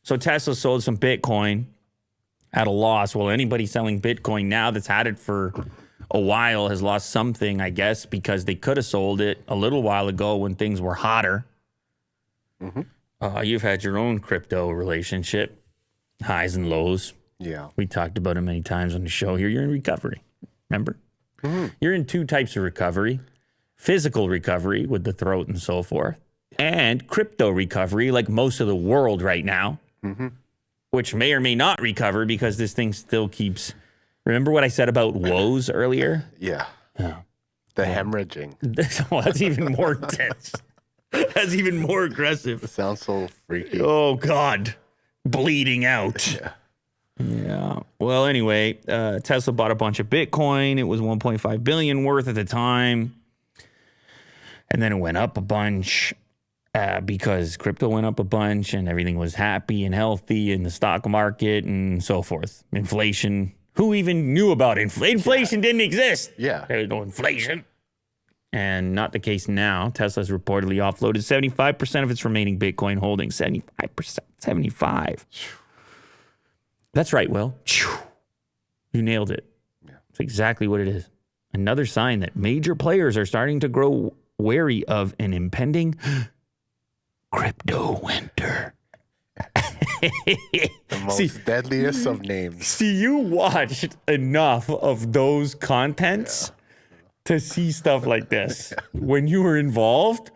So Tesla sold some Bitcoin at a loss. Well, anybody selling Bitcoin now that's had it for a while has lost something, I guess, because they could have sold it a little while ago when things were hotter. You've had your own crypto relationship, highs and lows. Yeah. We talked about it many times on the show here. You're in recovery, remember? You're in two types of recovery. Physical recovery with the throat and so forth, and crypto recovery like most of the world right now, which may or may not recover because this thing still keeps... Remember what I said about woes earlier? Yeah. The hemorrhaging. Oh, that's even more intense. That's even more aggressive. It sounds so freaky. Oh, God. Bleeding out. Yeah. Well, anyway, Tesla bought a bunch of Bitcoin. It was $1.5 billion worth at the time. And then it went up a bunch because crypto went up a bunch and everything was happy and healthy in the stock market and so forth. Inflation. Who even knew about inflation? Inflation didn't exist. Yeah. There was no inflation. And not the case now. Tesla's reportedly offloaded 75% of its remaining Bitcoin holdings. 75%. 75. That's right, Will. You nailed it. Yeah. It's exactly what it is. Another sign that major players are starting to grow wary of an impending crypto winter. The most deadliest of names. See, you watched enough of those contents to see stuff like this. When you were involved,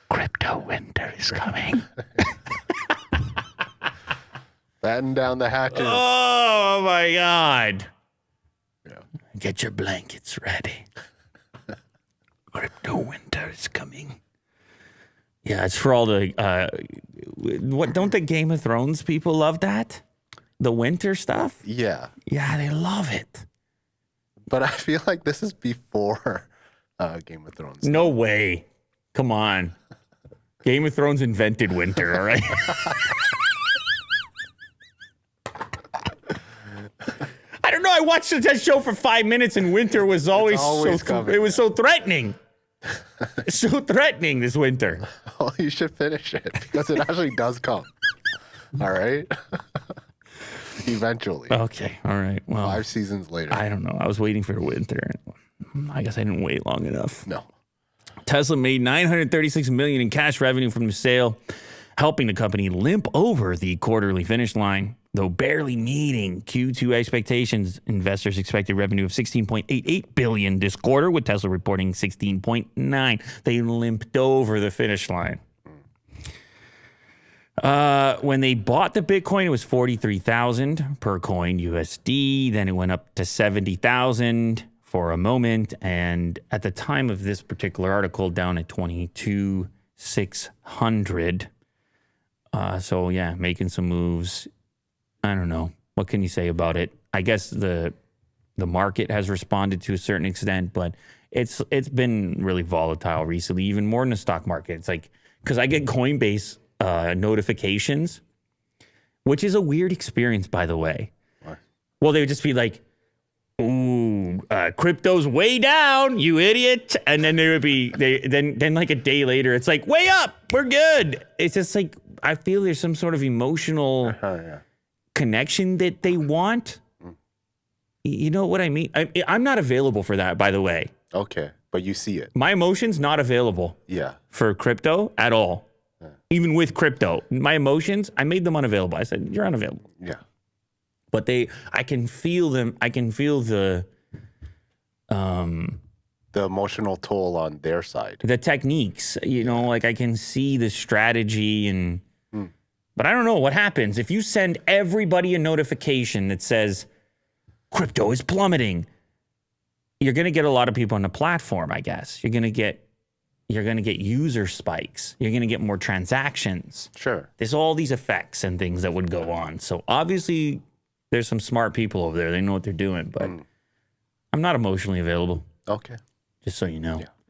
crypto winter is coming. Batten down the hatches. Oh, my God. Yeah. Get your blankets ready. Crypto winter is coming. Yeah, it's for all the... what don't the Game of Thrones people love that? The winter stuff? Yeah. Yeah, they love it. But I feel like this is before Game of Thrones. No way. Come on. Game of Thrones invented winter, all right? I don't know. I watched that show for 5 minutes and winter was always coming. it was so threatening. It's so threatening this winter. Oh, you should finish it because it actually does come. All right? Eventually. Okay. All right. Well, 5 seasons later. I don't know. I was waiting for winter. I guess I didn't wait long enough. No. Tesla made $936 million in cash revenue from the sale, helping the company limp over the quarterly finish line. Though barely meeting Q2 expectations, investors expected revenue of $16.88 billion this quarter, with Tesla reporting $16.9. They limped over the finish line. When they bought the Bitcoin, it was $43,000 per coin USD. Then it went up to $70,000 for a moment, and at the time of this particular article, down at $22,600. So yeah, making some moves. I don't know. What can you say about it? I guess the market has responded to a certain extent, but it's been really volatile recently, even more than the stock market. It's like, because I get Coinbase notifications, which is a weird experience, by the way. What? Well, they would just be like, ooh, crypto's way down, you idiot. And then they would be, then like a day later, it's like, way up, we're good. It's just like, I feel there's some sort of emotional connection that they want. You know what I mean? I'm not available for that, by the way. Okay, but you see it. My emotions not available. Yeah. For crypto at all. Yeah. Even with crypto, my emotions, I made them unavailable. I said, you're unavailable. Yeah. But I can feel them. I can feel the emotional toll on their side. The techniques, you know, like I can see the strategy and, but I don't know what happens if you send everybody a notification that says crypto is plummeting. You're going to get a lot of people on the platform, I guess. You're going to get user spikes. You're going to get more transactions. Sure. There's all these effects and things that would go on. So obviously there's some smart people over there. They know what they're doing, but I'm not emotionally available. Okay. Just so you know. Yeah.